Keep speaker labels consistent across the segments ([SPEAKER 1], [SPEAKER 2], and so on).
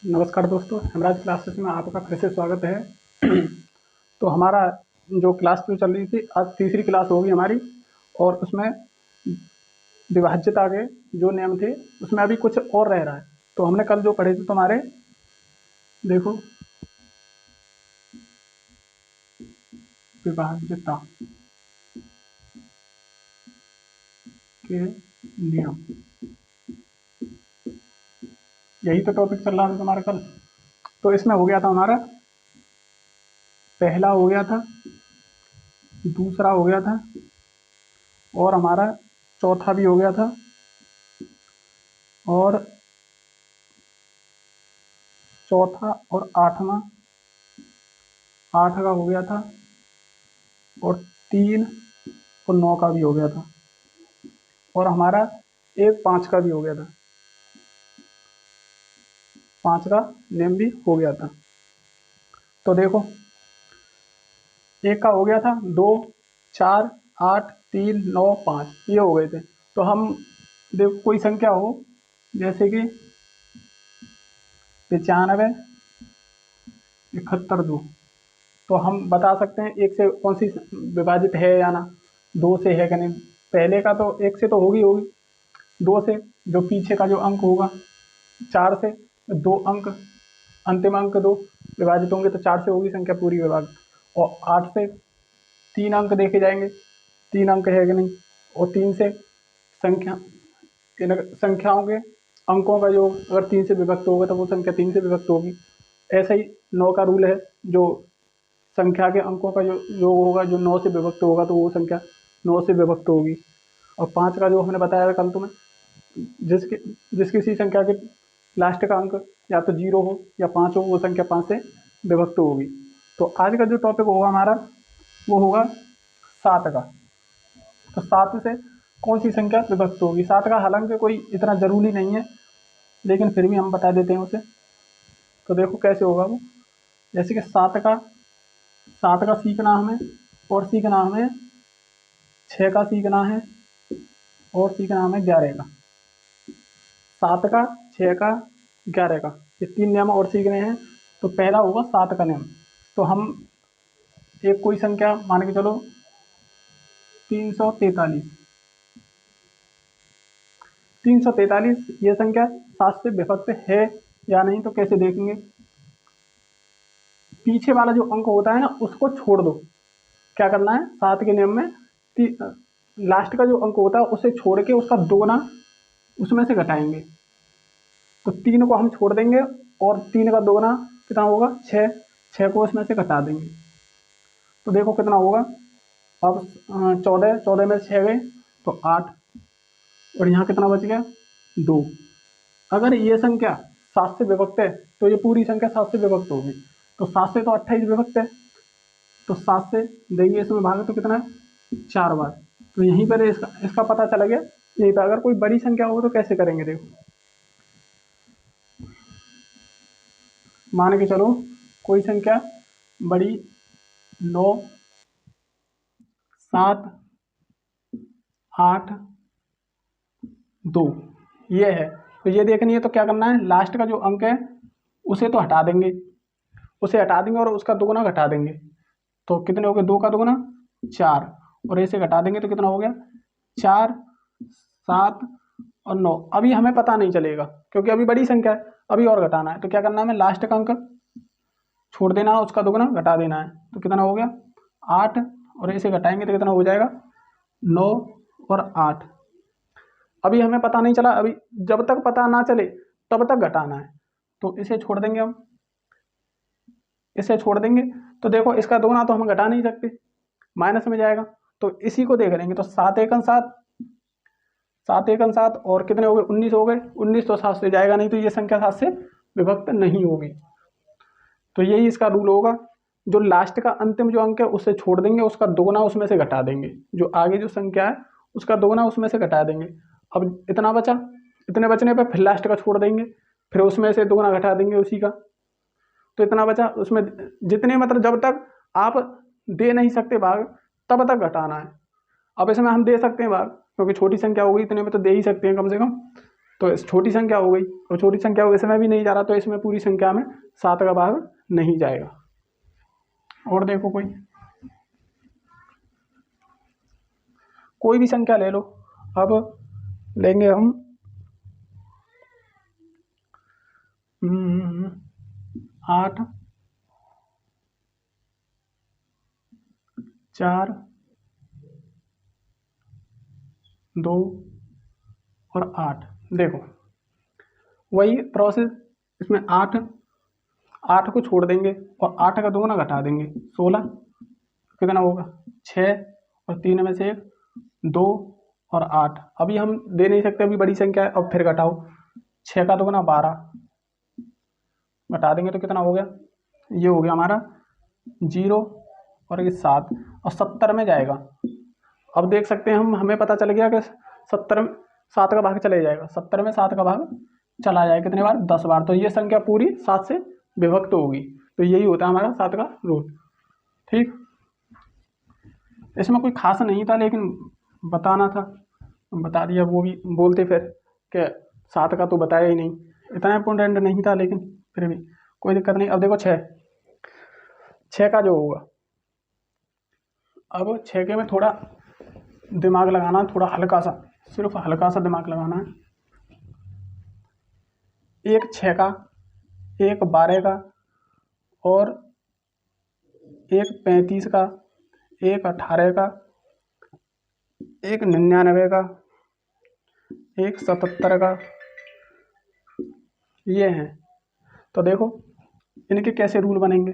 [SPEAKER 1] नमस्कार दोस्तों, हेमराज क्लासेस में आपका फिर से स्वागत है। तो हमारा जो क्लास जो चल रही थी, आज तीसरी क्लास होगी हमारी। और उसमें विभाज्यता के जो नियम थे उसमें अभी कुछ और रह रहा है। तो हमने कल जो पढ़े थे तुम्हारे, देखो, विभाज्यता के नियम, यही तो टॉपिक चल रहा था तुम्हारा कल। तो इसमें हो गया था हमारा, पहला हो गया था, दूसरा हो गया था, और हमारा चौथा भी हो गया था, और चौथा और आठवां, 8 का हो गया था, और 3 और 9 का भी हो गया था, और हमारा एक 5 का भी हो गया था। 5 का नेम भी हो गया था। तो देखो, एक का हो गया था 2, 4, 8, 3, 9, 5, ये हो गए थे। तो हम देखो, कोई संख्या हो जैसे कि 95, 71, 2, तो हम बता सकते हैं एक से कौन सी विभाजित है या ना, 2 से है कि नहीं। पहले का तो एक से तो होगी होगी, 2 से जो पीछे का जो अंक होगा, 4 से 2 अंक, अंतिम अंक 2 विभाजित होंगे तो 4 से होगी संख्या पूरी विभाजित। और 8 से 3 अंक देखे जाएंगे, 3 अंक है कि नहीं। और 3 से संख्या, इन संख्याओं के अंकों का योग अगर 3 से विभक्त होगा तो वो संख्या 3 से विभक्त होगी। ऐसा ही 9 का रूल है, जो संख्या के अंकों का जो योग होगा जो 9 से विभक्त होगा तो वो संख्या 9 से विभक्त होगी। और 5 का जो हमने बताया था कल तुम्हें, जिसके जिस किसी संख्या के लास्ट का अंक या तो 0 हो या 5 हो, वो संख्या 5 से विभक्त होगी। तो आज का जो टॉपिक होगा हमारा, वो होगा 7 का। तो 7 से कौन सी संख्या विभक्त होगी। 7 का हालांकि कोई इतना ज़रूरी नहीं है, लेकिन फिर भी हम बता देते हैं उसे। तो देखो कैसे होगा वो। जैसे कि 7 का सीखना हमें, और सीखना हमें 6 का सीखना है, और सीखना हमें 11 का। 7 का, 6 का, 11 का, ये 3 नियम और सीखने हैं। तो पहला होगा 7 का नियम। तो हम एक कोई संख्या मान के चलो 343। 343 ये संख्या 7 से विभक्त है या नहीं, तो कैसे देखेंगे। पीछे वाला जो अंक होता है ना, उसको छोड़ दो। क्या करना है, 7 के नियम में लास्ट का जो अंक होता है उसे छोड़ के उसका दोगुना उसमें से घटाएंगे। तो 3 को हम छोड़ देंगे, और 3 का दोगुना कितना होगा, 6। 6 को उसमें से घटा देंगे तो देखो कितना होगा। अब 14 में 6 गए तो 8, और यहाँ कितना बच गया, 2। अगर ये संख्या 7 से विभक्त है तो ये पूरी संख्या 7 से विभक्त होगी। तो 7 से तो 28 विभक्त है, तो 7 से देंगे इसमें भाग तो कितना है, 4 बार। तो यहीं पर इसका पता चला गया। यहीं पर अगर कोई बड़ी संख्या हो तो कैसे करेंगे, देखो मान के चलो कोई संख्या बड़ी 9, 7, 8, 2 ये है। तो ये देखनी है तो क्या करना है, लास्ट का जो अंक है उसे तो हटा देंगे, उसे हटा देंगे और उसका दोगुना घटा देंगे। तो कितने हो गए, 2 का दोगुना 4, और ऐसे घटा देंगे तो कितना हो गया, 4, 7 और 9। अभी हमें पता नहीं चलेगा क्योंकि अभी बड़ी संख्या है, अभी और घटाना है। तो क्या करना है, हमें लास्ट का अंक छोड़ देना है, उसका दोगुना घटा देना है। तो कितना हो गया, 8, और ऐसे घटाएंगे तो कितना हो जाएगा, 9 और 8। अभी हमें पता नहीं चला, अभी जब तक पता ना चले तब तक घटाना है। तो इसे छोड़ देंगे हम, इसे छोड़ देंगे। तो देखो इसका दोगुना तो हम घटा नहीं सकते, माइनस में जाएगा। तो इसी को देख लेंगे। तो 7 एकम 7, 7 एकम 7, और कितने हो गए, 19 हो गए। 19 तो 7 से जाएगा नहीं, तो ये संख्या 7 से विभक्त नहीं होगी। तो यही इसका रूल होगा, जो लास्ट का अंतिम जो अंक है उसे छोड़ देंगे, उसका दोगुना उसमें से घटा देंगे। जो आगे जो संख्या है उसका दोगुना उसमें से घटा देंगे। अब इतना बचा, इतने बचने पर फिर लास्ट का छोड़ देंगे, फिर उसमें से दोगुना घटा देंगे उसी का। तो इतना बचा, उसमें जितने मतलब जब तक आप दे नहीं सकते भाग तब तक घटाना है। अब इसमें हम दे सकते हैं भाग, क्योंकि छोटी संख्या होगी, इतने में तो दे ही सकते हैं कम से कम। तो इस छोटी संख्या हो गई, और छोटी संख्या हो इसमें भी नहीं जा रहा, तो इसमें पूरी संख्या में 7 का भाग नहीं जाएगा। और देखो कोई भी संख्या ले लो। अब लेंगे हम 8, 4, 2 और 8। देखो वही प्रोसेस, इसमें 8 को छोड़ देंगे और 8 का 2 घटा देंगे, 16 कितना होगा 6, और 3 में से 1 2 और 8। अभी हम दे नहीं सकते, अभी बड़ी संख्या है। अब फिर घटाओ, 6 का 2 12, घटा देंगे तो कितना हो गया, ये हो गया हमारा 0 और ये 7, और 70 में जाएगा। अब देख सकते हैं हम, हमें पता चल गया कि 70 में 7 का भाग चले जाएगा, 70 में 7 का भाग चला जाएगा कितने बार, 10 बार। तो ये संख्या पूरी 7 से विभक्त होगी। तो यही होता है हमारा 7 का रूल। ठीक, इसमें कोई खास नहीं था, लेकिन बताना था, बता दिया। वो भी बोलते फिर कि 7 का तो बताया ही नहीं, इतना इम्पोर्टेंट नहीं था, लेकिन फिर भी कोई दिक्कत नहीं। अब देखो 6 का जो होगा, अब 6 के में थोड़ा दिमाग लगाना, थोड़ा हल्का सा, सिर्फ हल्का सा दिमाग लगाना है। एक 6 का, एक 12 का, और एक 35 का, एक 18 का, एक 99 का, एक 77 का, ये हैं। तो देखो इनके कैसे रूल बनेंगे।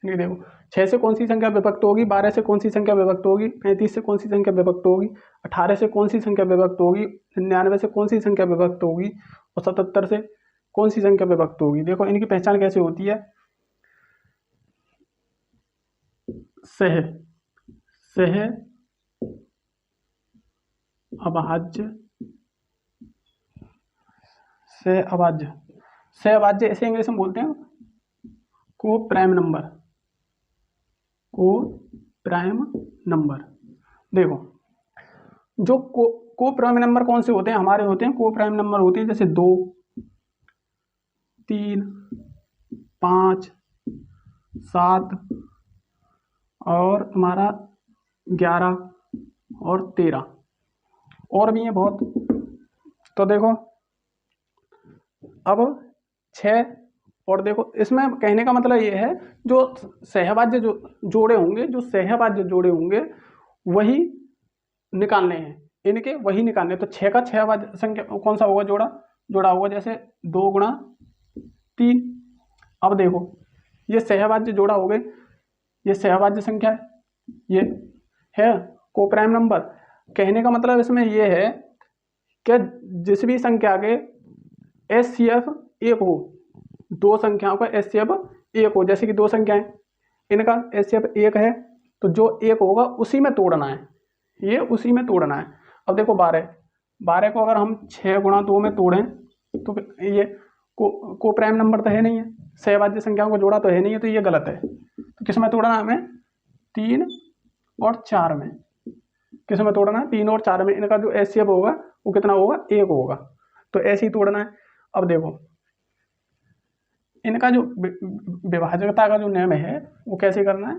[SPEAKER 1] ये देखो 6 से कौन सी संख्या विभक्त होगी, 12 से कौन सी संख्या विभक्त होगी, 35 से कौन सी संख्या विभक्त होगी, 18 से कौन सी संख्या विभक्त होगी, 99 से कौन सी संख्या विभक्त होगी, और 77 से कौन सी संख्या विभक्त होगी। देखो इनकी पहचान कैसे होती है। सह अभाज्य, सह अभाज्य ऐसे इंग्लिश में बोलते हैं को प्राइम नंबर। देखो जो को प्राइम नंबर कौन से होते हैं, हमारे होते हैं को प्राइम नंबर होते हैं, जैसे 2, 3, 5, 7 और हमारा 11 और 13, और भी हैं बहुत। तो देखो अब 6, और देखो इसमें कहने का मतलब ये है, जो सहभाज्य जो जोड़े होंगे वही निकालने हैं, इनके वही निकालने। तो 6 का 6 भाज्य संख्या कौन सा होगा, जोड़ा होगा, जैसे 2 गुणा 3। अब देखो ये सहभाज्य जोड़ा हो गए, ये सहभाज्य संख्या है, ये है को प्राइम नंबर। कहने का मतलब इसमें ये है कि जिस भी संख्या के HCF 1 हो, 2 संख्याओं का HCF 1 हो, जैसे कि 2 संख्याएं, इनका HCF 1 है, तो जो 1 होगा उसी में तोड़ना है, ये उसी में तोड़ना है। अब देखो 12 को अगर हम 6 गुणा 2 में तोड़ें तो ये को प्राइम नंबर तो है नहीं है, सहभाज्य संख्याओं को जोड़ा तो है नहीं है, तो ये गलत है। तो किस में तोड़ना है हमें, 3 और 4 में। किस में तोड़ना है, 3 और 4 में। इनका जो HCF होगा वो कितना होगा, 1 होगा। तो ऐसे ही तोड़ना है। अब देखो इनका जो विभाजकता का जो नियम है वो कैसे करना है।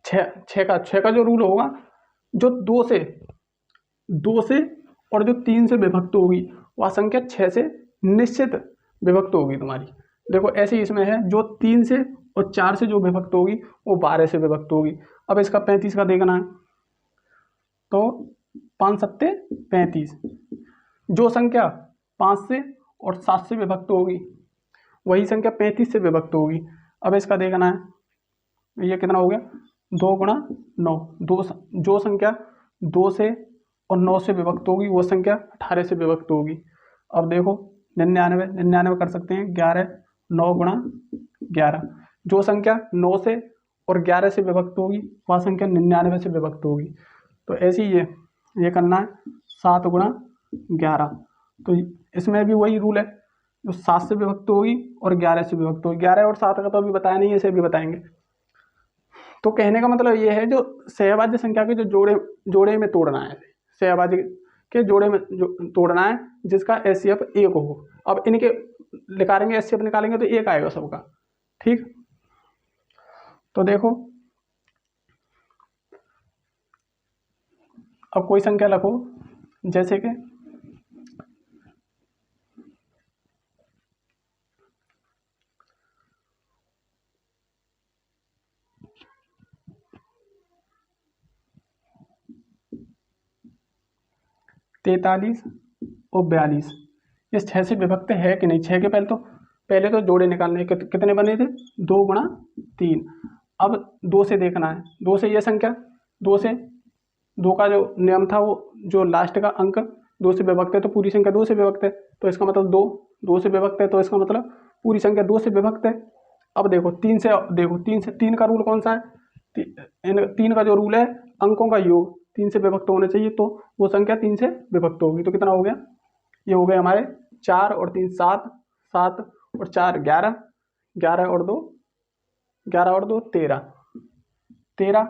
[SPEAKER 1] 6 का जो रूल होगा, जो 2 से और जो 3 से विभक्त होगी वह संख्या 6 से निश्चित विभक्त होगी तुम्हारी। देखो ऐसे ही इसमें है, जो 3 से और 4 से जो विभक्त होगी वो 12 से विभक्त होगी। अब इसका 35 का देखना है, तो 5 सत्ते 35। जो संख्या 5 से और 7 से विभक्त होगी वही संख्या 35 से विभक्त होगी। अब इसका देखना है, ये कितना हो गया, 2 गुणा 9। जो संख्या 2 से और 9 से विभक्त होगी वो संख्या 18 से विभक्त होगी। अब देखो 99 कर सकते हैं, 11, 9 गुणा 11। जो संख्या 9 से और 11 से विभक्त होगी वह संख्या 99 से विभक्त होगी। तो ऐसे ही ये करना है, 7 गुणा 11। तो इसमें भी वही रूल है, जो 7 से विभक्त होगी और 11 से विभक्त होगी। 11 और 7 का तो अभी बताया नहीं है, इसे भी बताएंगे। तो कहने का मतलब ये है जो सहभाज्य संख्या के जो जोड़े में तोड़ना है, सहभाज्य के जोड़े में जो तोड़ना है जिसका एचसीएफ 1 हो। अब इनके निकालेंगे, एचसीएफ निकालेंगे तो 1 आएगा सबका। ठीक, तो देखो अब कोई संख्या लिखो, जैसे कि 43 और 42, ये 6 से विभक्त है कि नहीं। 6 के पहले तो जोड़े निकालने हैं। कितने बने थे, 2 गुणा 3। अब 2 से देखना है, 2 से ये संख्या, 2 का जो नियम था वो जो लास्ट का अंक 2 से विभक्त है तो पूरी संख्या 2 से विभक्त है, तो इसका मतलब 2 से विभक्त है तो इसका मतलब पूरी संख्या 2 से विभक्त है। अब देखो 3 से, देखो 3 का रूल कौन सा है, 3 का जो रूल है अंकों का योग 3 से विभक्त होने चाहिए, तो वो संख्या 3 से विभक्त होगी। तो कितना हो गया, ये हो गए हमारे 4 और 3 7, 7 और 4 11, 11 और 2 13,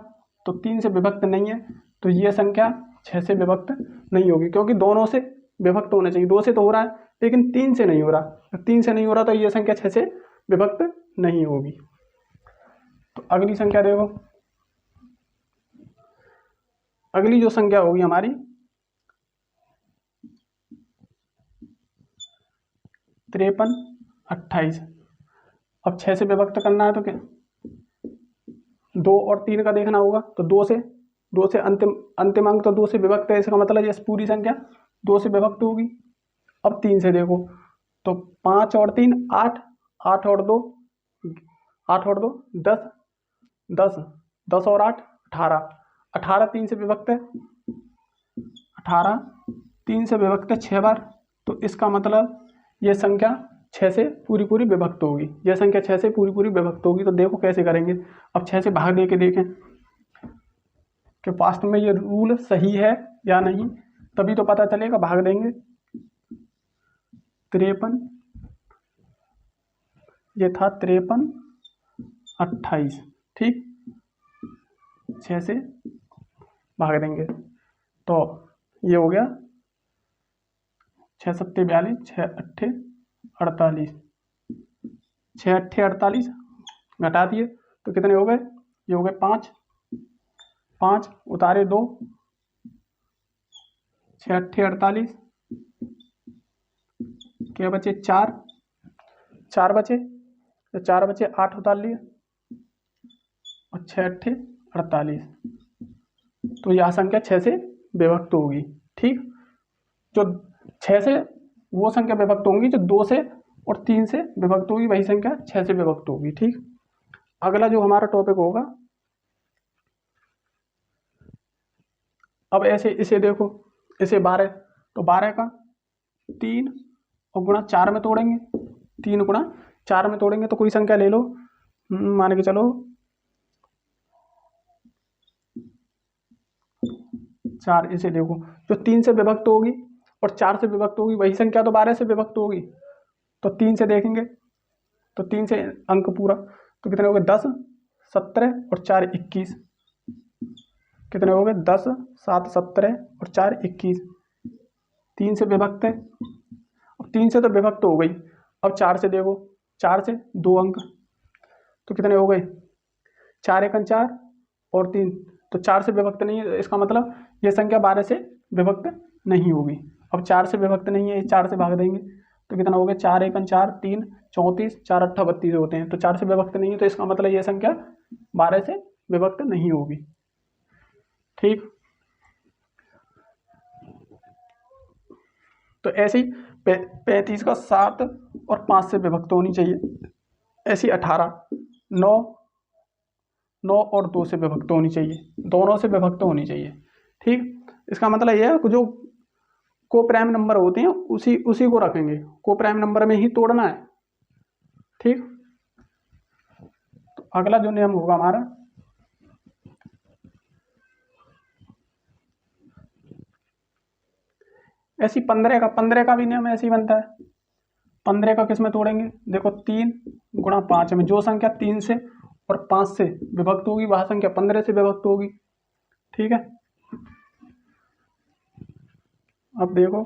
[SPEAKER 1] तो 3 से विभक्त नहीं है, तो ये संख्या 6 से विभक्त नहीं होगी, क्योंकि दोनों से विभक्त होने चाहिए। 2 से तो हो रहा है लेकिन 3 से नहीं हो रहा, 3 से नहीं हो रहा तो ये संख्या 6 से विभक्त नहीं होगी। तो अगली संख्या देखो, अगली जो संख्या होगी हमारी 53 28। अब 6 से विभक्त करना है तो क्या, 2 और 3 का देखना होगा, तो 2 से अंतिम अंक तो 2 से विभक्त है, इसका मतलब ये पूरी संख्या 2 से विभक्त होगी। अब 3 से देखो तो 5 और 3 8, 8 और 2 10, 10 और 8 18, 18 3 से विभक्त है, 18 3 से विभक्त है 6 बार, तो इसका मतलब ये संख्या 6 से पूरी विभक्त होगी। यह संख्या 6 से पूरी विभक्त होगी। तो देखो कैसे करेंगे, अब 6 से भाग दे के देखें कि वास्तव में ये रूल सही है या नहीं, तभी तो पता चलेगा। भाग देंगे 53, ये था 53 28, ठीक, 6 से भाग देंगे तो ये हो गया 6 7 42, 6 8 48, 6 8 48 घटा दिए तो कितने हो गए, ये हो गए 5, 5 उतारे 2, 6 8 48, क्या बचे 4 बचे, तो 4 बचे 8 उतार लिए और 6 8 48, तो यह संख्या 6 से विभक्त होगी। ठीक, जो 6 से वो संख्या विभक्त होंगी जो 2 से और 3 से विभक्त होगी, वही संख्या 6 से विभक्त होगी। ठीक, अगला जो हमारा टॉपिक होगा, अब ऐसे इसे देखो, इसे 12, तो 12 का 3 और गुणा 4 में तोड़ेंगे, 3 गुणा 4 में तोड़ेंगे तो कोई संख्या ले लो, मान के चलो 4। इसे देखो जो 3 से विभक्त होगी और 4 से विभक्त होगी, वही संख्या तो 12 से विभक्त होगी। तो 3 से देखेंगे तो 3 से अंक पूरा, तो कितने हो गए 10 17 और 4 21, कितने हो गए 10 7 17 और 4 21, 3 से विभक्त है। अब 3 से तो विभक्त हो गई, अब 4 से देखो, 4 से 2 अंक, तो कितने हो गए 4 1 4 और 3, तो 4 से विभक्त नहीं है, इसका मतलब ये संख्या 12 से विभक्त नहीं होगी। अब 4 से विभक्त नहीं है, 4 से भाग देंगे तो कितना हो गया 4 1 4 3 34, 4 8 32 होते हैं, तो 4 से विभक्त नहीं है, तो इसका मतलब ये संख्या 12 से विभक्त नहीं होगी। ठीक, तो ऐसी 35 का 7 और 5 से विभक्त होनी चाहिए, ऐसी 18 9 और 2 से विभक्त होनी चाहिए, दोनों से विभक्त होनी चाहिए। ठीक, इसका मतलब यह है जो को प्राइम नंबर होते हैं उसी को रखेंगे, को प्राइम नंबर में ही तोड़ना है। ठीक, तो अगला जो नियम होगा हमारा, ऐसी 15 का भी नियम ऐसे ही बनता है। 15 का किस में तोड़ेंगे, देखो 3 गुणा 5 में, जो संख्या 3 से और 5 से विभक्त होगी, वह संख्या 15 से विभक्त होगी। ठीक है, अब देखो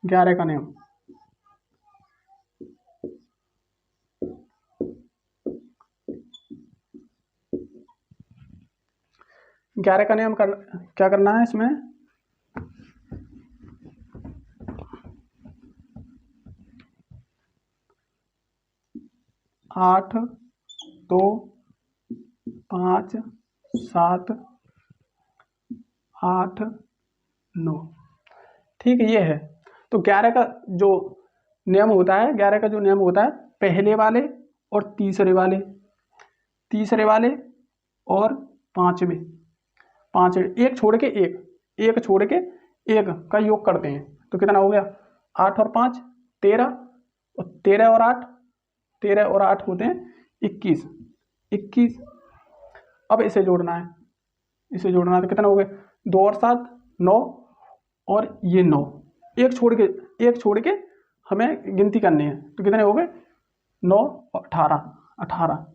[SPEAKER 1] 11 का नियम। ग्यारह का नियम क्या करना है इसमें, 8 2 5 7 8 9। ठीक है, ये है। तो 11 का जो नियम होता है, 11 का जो नियम होता है, पहले वाले और तीसरे वाले, तीसरे वाले और पांचवे, एक छोड़ के एक छोड़ के एक का योग करते हैं तो कितना हो गया, 8 और 5 13, और 13 और 8, 13 और 8 होते हैं 21, 21। अब इसे जोड़ना है, इसे जोड़ना है तो कितना हो गया, 2 और 7 9, और ये 9, एक छोड़ के हमें गिनती करनी है तो कितने हो गए, 9 और 18।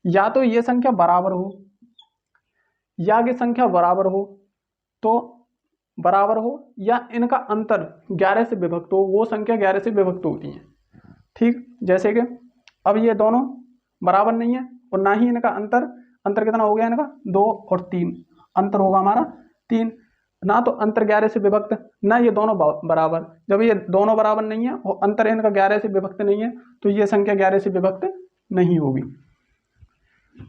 [SPEAKER 1] या तो ये संख्या बराबर हो, या ये संख्या बराबर हो, तो बराबर हो, या इनका अंतर 11 से विभक्त हो, वो संख्या 11 से विभक्त होती है। ठीक, जैसे कि अब ये दोनों बराबर नहीं है और ना ही इनका अंतर कितना हो गया इनका, 2 और 3, अंतर होगा हमारा 3। ना तो अंतर 11 से विभक्त, ना ये दोनों बराबर। जब ये दोनों बराबर नहीं है और अंतर इनका 11 से विभक्त नहीं है तो ये संख्या 11 से विभक्त नहीं होगी।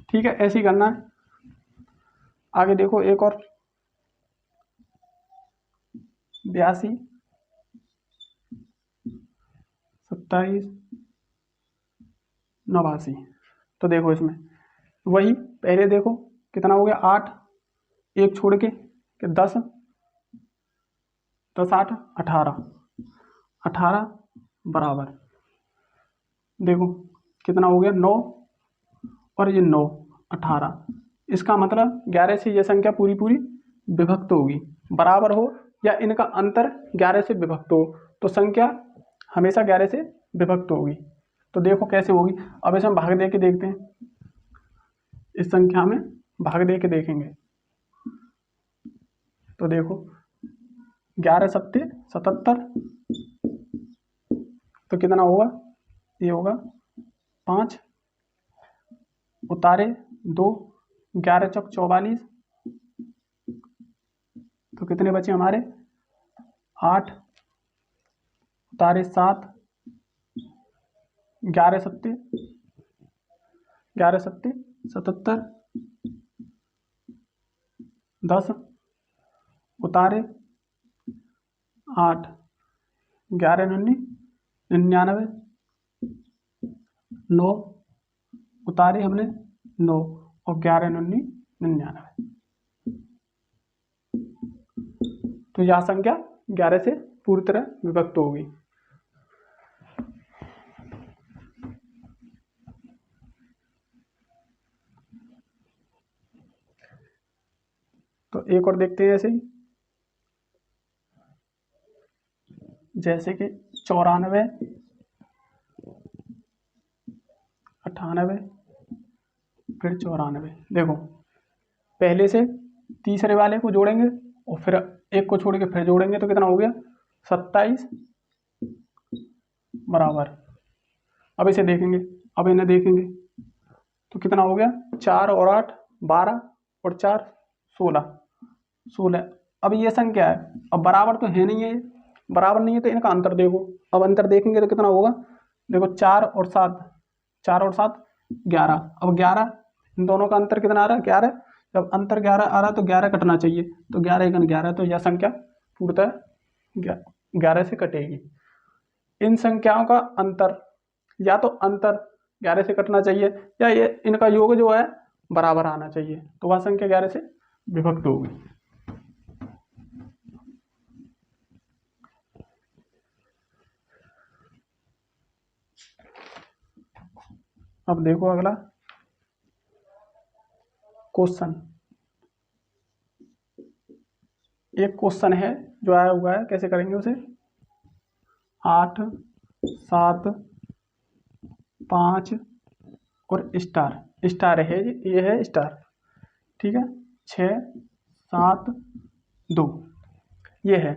[SPEAKER 1] ठीक है, ऐसे ही करना है। आगे देखो एक और, 82 27 89। तो देखो इसमें वही पहले देखो कितना हो गया, 8 एक छोड़ के 10 10 8 18 बराबर, देखो कितना हो गया, 9 और ये 9 18। इसका मतलब 11 से ये संख्या पूरी विभक्त होगी, बराबर हो या इनका अंतर 11 से विभक्त हो तो संख्या हमेशा 11 से विभक्त होगी। तो देखो कैसे होगी, अब इसे हम भाग दे के देखते हैं, इस संख्या में भाग दे के देखेंगे। तो देखो 11 सत्ते 77, तो कितना होगा, ये होगा 5, उतारे 2, 11 चौक 44, तो कितने बचे हमारे 8, उतारे 7, 11 सत्ते 77, 10 उतारे 8, 11 99 99, 9 उतारे हमने 9 और 11 99 99। तो यह संख्या 11 से पूरी तरह विभक्त होगी। तो एक और देखते हैं ऐसे ही, जैसे कि 94 98 फिर 94। देखो पहले से तीसरे वाले को जोड़ेंगे और फिर एक को छोड़ के फिर जोड़ेंगे तो कितना हो गया, 27 बराबर। अब इसे देखेंगे, अब इन्हें देखेंगे तो कितना हो गया, 4 और 8 12 और 4 16। अब ये संख्या है, अब बराबर तो है नहीं है, बराबर नहीं है तो इनका अंतर देखो। अब अंतर देखेंगे तो कितना होगा, देखो 4 और 7 11। अब 11 इन दोनों का अंतर कितना आ रहा है, 11। जब अंतर 11 आ रहा है तो 11 कटना चाहिए, तो 11 1 11, तो यह संख्या पूर्णतः 11 से कटेगी। इन संख्याओं का अंतर, या तो अंतर 11 से कटना चाहिए या ये इनका योग जो है बराबर आना चाहिए, तो वह संख्या 11 से विभक्त होगी। अब देखो अगला क्वेश्चन, एक क्वेश्चन है जो आया हुआ है, कैसे करेंगे उसे, 8 7 5 और स्टार, स्टार है ये है स्टार, ठीक है। 6 7 2 ये है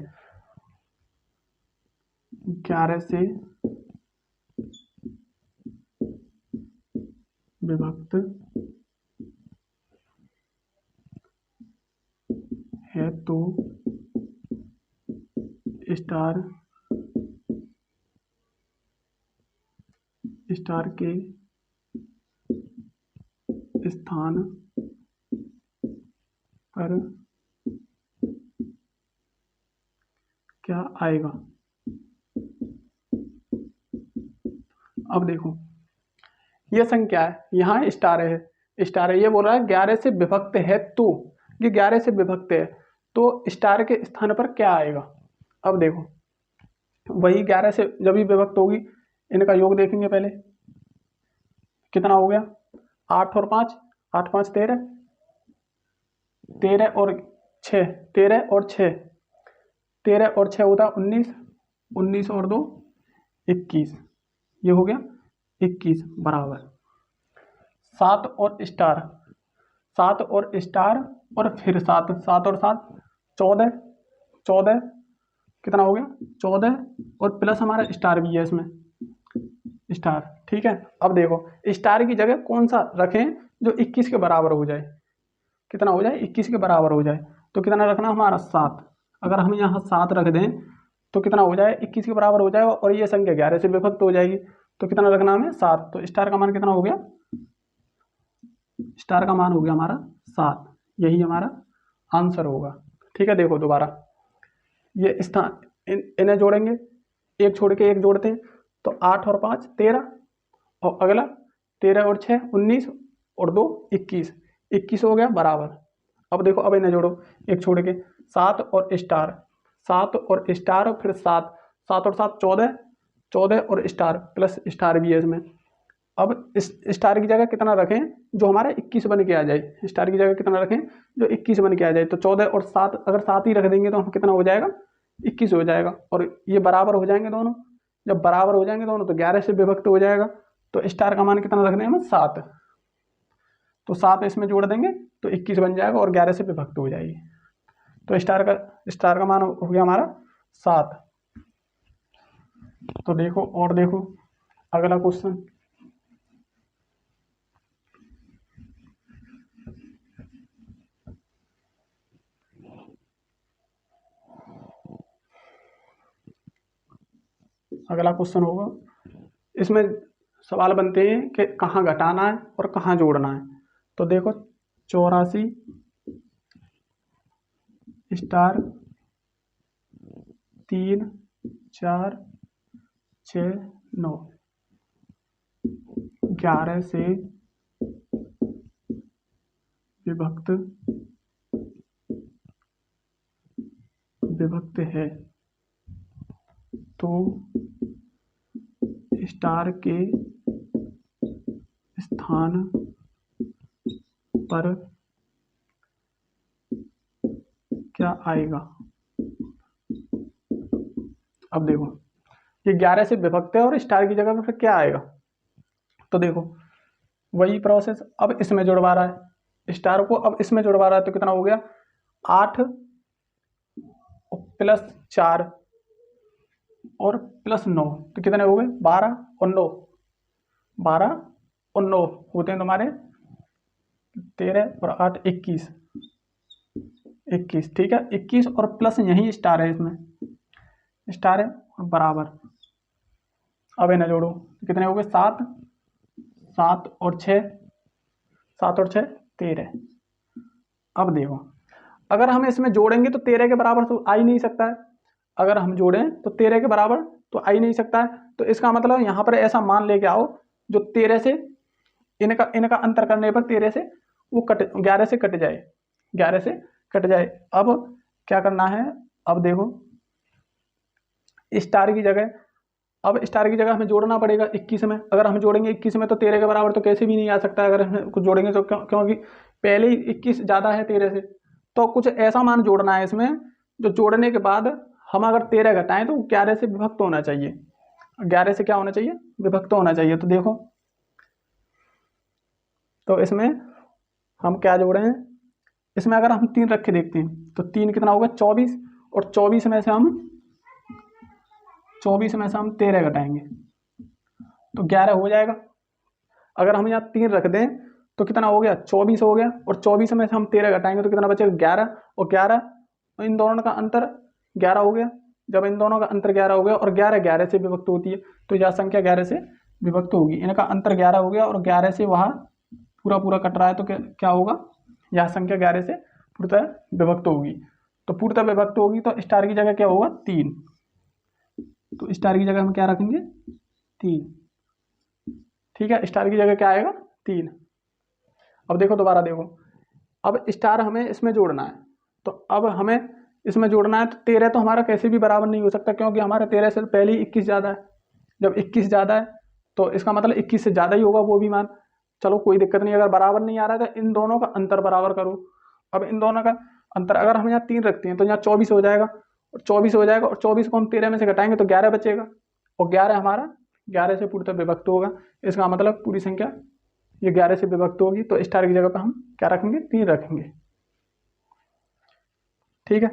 [SPEAKER 1] 11 से विभक्त है तो स्टार के स्थान पर क्या आएगा। अब देखो ये संख्या है, यहाँ स्टार है, ये बोल रहा है 11 से विभक्त है तो, ये 11 से विभक्त है तो स्टार के स्थान पर क्या आएगा। अब देखो वही 11 से जब भी विभक्त होगी, इनका योग देखेंगे पहले, कितना हो गया 8 और 5, 8 5 13, 13 और 6, 13 और 6, 13 और 6 होता 19, 19 और 2 21, ये हो गया 21 बराबर 7 और स्टार, 7 और स्टार और फिर 7, 7 और 7 14, 14 कितना हो गया 14 और प्लस हमारा स्टार भी है इसमें स्टार, ठीक है। अब देखो स्टार की जगह कौन सा रखें जो 21 के बराबर हो जाए, कितना हो जाए 21 के बराबर हो जाए, तो कितना रखना हमारा 7, अगर हम यहाँ 7 रख दें तो कितना हो जाए 21 के बराबर हो जाएगा और ये संख्या 11 से विभक्त हो जाएगी, तो कितना रखना हमें 7, तो स्टार का मान कितना हो गया, स्टार का मान हो गया हमारा 7, यही हमारा आंसर होगा, ठीक है। देखो दोबारा ये स्थान इन्हें जोड़ेंगे, एक छोड़ के एक जोड़ते हैं तो 8 और 5 13 और अगला 13 और 6 19 और 2 21, 21 हो गया बराबर। अब देखो अब इन्हें जोड़ो एक छोड़ के, 7 और स्टार, 7 और स्टार और फिर 7, 7 और 7 14, 14 और स्टार प्लस स्टार भी है इसमें। अब इस स्टार की जगह कितना रखें जो हमारा 21 बन के आ जाए, स्टार की जगह कितना रखें जो 21 बन के आ जाए, तो 14 और 7 अगर 7 ही रख देंगे तो हम कितना हो जाएगा 21 हो जाएगा, और ये बराबर हो जाएंगे दोनों, जब बराबर हो जाएंगे दोनों तो 11 से विभक्त हो जाएगा, तो स्टार का मान कितना रखना है हमें 7, तो 7 इसमें जोड़ देंगे तो 21 बन जाएगा और 11 से विभक्त हो जाएगी, तो स्टार का मान हो गया हमारा 7। तो देखो और देखो अगला क्वेश्चन, अगला क्वेश्चन होगा, इसमें सवाल बनते हैं कि कहाँ घटाना है और कहाँ जोड़ना है। तो देखो 84 स्टार 3 4 6 9 11 से विभक्त है तो स्टार के स्थान पर क्या आएगा। अब देखो ये 11 से विभक्त है और स्टार की जगह पर फिर क्या आएगा, तो देखो वही प्रोसेस, अब इसमें जुड़वा रहा है स्टार को, अब इसमें जुड़वा रहा है तो कितना हो गया 8 प्लस 4 और प्लस 9, तो कितने हो गए 12 और 9, 12 और 9 होते हैं तुम्हारे 13 और 8 21, 21 ठीक है, 21 और प्लस यही स्टार है, इसमें स्टार है और बराबर। अब इन्हें जोड़ो कितने हो गए 7, 7 और 6, 7 और 6 13। अब देखो अगर हम इसमें जोड़ेंगे तो 13 के बराबर तो आ ही नहीं सकता है, अगर हम जोड़ें तो 13 के बराबर तो आ ही नहीं सकता है, तो इसका मतलब यहाँ पर ऐसा मान लेके आओ जो 13 से इनका अंतर करने पर 13 से वो 11 से कट जाए, 11 से कट जाए। अब क्या करना है, अब देखो स्टार की जगह, अब स्टार की जगह हमें जोड़ना पड़ेगा 21 में, अगर हम जोड़ेंगे 21 में तो 13 के बराबर तो कैसे भी नहीं आ सकता है, अगर हम कुछ जोड़ेंगे तो क्योंकि पहले ही 21 ज़्यादा है 13 से, तो कुछ ऐसा मान जोड़ना है इसमें जो जोड़ने के बाद हम अगर 13 घटाएं तो 11 से विभक्त होना चाहिए, 11 से क्या होना चाहिए विभक्त होना चाहिए। तो देखो तो इसमें हम क्या जोड़े हैं, इसमें अगर हम 3 रख के देखते हैं तो 3 कितना होगा 24, और 24 में से हम 13 घटाएंगे तो 11 हो जाएगा। अगर हम यहाँ 3 रख दें तो कितना हो गया 24 हो गया, और 24 में से हम 13 घटाएंगे तो कितना बचेगा 11, और 11 इन दोनों का अंतर 11 हो गया। जब इन दोनों का अंतर 11 हो गया और 11 11 से विभक्त होती है तो यह संख्या 11 से विभक्त होगी। इनका अंतर 11 हो गया और 11 से वहाँ पूरा पूरा कट रहा है तो क्या होगा, यह संख्या 11 से पूर्णतः विभक्त होगी। तो पूर्णतः विभक्त होगी तो स्टार की जगह क्या होगा 3, तो स्टार की जगह हम क्या रखेंगे 3। ठीक है, स्टार की जगह क्या आएगा 3। अब देखो दोबारा देखो, अब स्टार हमें इसमें जोड़ना है, तो अब हमें इसमें जोड़ना है तो 13 तो हमारा कैसे भी बराबर नहीं हो सकता, क्योंकि हमारा 13 से पहले ही 21 ज़्यादा है। जब 21 ज़्यादा है तो इसका मतलब 21 से ज़्यादा ही होगा वो भी मान, चलो कोई दिक्कत नहीं। अगर बराबर नहीं आ रहा है तो इन दोनों का अंतर बराबर करो। अब इन दोनों का अंतर अगर हम यहाँ 3 रखते हैं तो यहाँ 24 हो जाएगा, और 24 हो जाएगा, और 24 को हम 13 में से घटाएंगे तो 11 बचेगा, और 11 हमारा 11 से पूर्णतः विभक्त होगा। इसका मतलब पूरी संख्या ये 11 से विभक्त होगी, तो स्टार की जगह पर हम क्या रखेंगे 3 रखेंगे। ठीक है,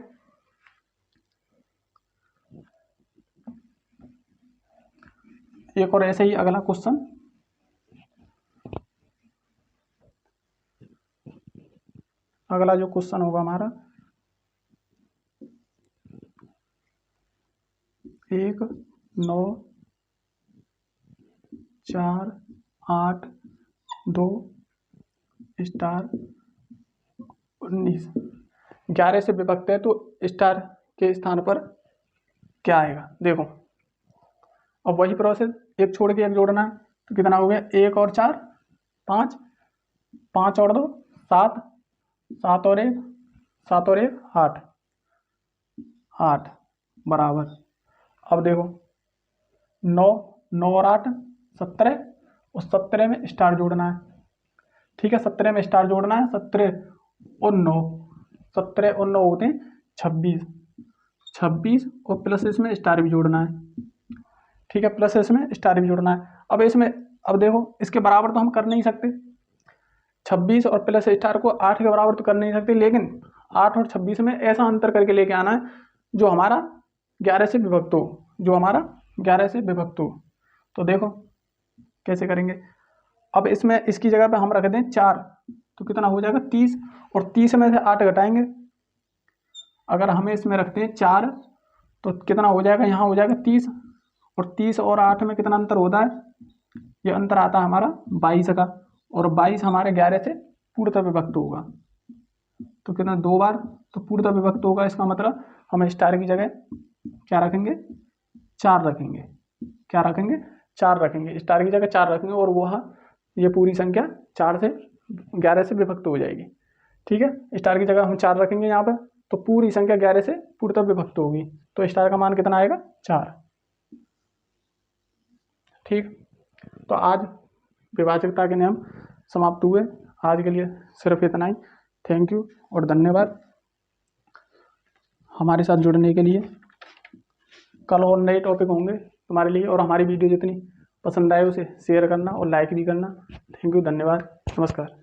[SPEAKER 1] एक और ऐसे ही अगला क्वेश्चन, अगला जो क्वेश्चन होगा हमारा 1 9 4 8 2 स्टार 19, 11 से विभक्त है तो स्टार के स्थान पर क्या आएगा। देखो अब वही प्रोसेस, एक छोड़ के एक जोड़ना है तो कितना हो गया 1 और 4 5, 5 और 2 7, 7 और 1 7 और 1 8, 8 बराबर। अब देखो 9 9 और 8 17, और 17 में स्टार जोड़ना है। ठीक है, 17 में स्टार जोड़ना है, 17 और 9, 17 और 9 होते हैं 26, 26 और प्लस इसमें स्टार भी जोड़ना है। ठीक है, प्लस इसमें स्टार भी जोड़ना है। अब इसमें अब देखो इसके बराबर तो हम कर नहीं सकते, 26 और प्लस स्टार को 8 के बराबर तो कर नहीं सकते, लेकिन 8 और 26 में ऐसा अंतर करके लेके आना है जो हमारा 11 से विभक्त हो, जो हमारा 11 से विभक्त हो। तो देखो कैसे करेंगे, अब इसमें इसकी जगह पे हम रख दें 4 तो कितना हो जाएगा 30, और 30 में से 8 घटाएंगे। अगर हमें इसमें रखते हैं 4 तो कितना हो जाएगा, यहाँ हो जाएगा 30, और 30 और 8 में कितना अंतर होता है, ये अंतर आता है हमारा 22 का, और 22 हमारे 11 से पूर्णतः विभक्त होगा। तो कितना 2 बार तो पूर्णतः विभक्त होगा। इसका मतलब हम स्टार की जगह क्या रखेंगे 4 रखेंगे। क्या रखेंगे 4 रखेंगे, स्टार की जगह 4 रखेंगे, और वह ये पूरी संख्या 4 से 11 से विभक्त हो जाएगी। ठीक है, स्टार की जगह हम 4 रखेंगे यहाँ पर, तो पूरी संख्या 11 से पूर्णतः विभक्त होगी, तो स्टार का मान कितना आएगा 4। ठीक, तो आज विभाजकता के नियम समाप्त हुए। आज के लिए सिर्फ इतना ही। थैंक यू और धन्यवाद हमारे साथ जुड़ने के लिए। कल और नए टॉपिक होंगे तुम्हारे लिए, और हमारी वीडियो जितनी पसंद आए उसे शेयर करना और लाइक भी करना। थैंक यू, धन्यवाद, नमस्कार।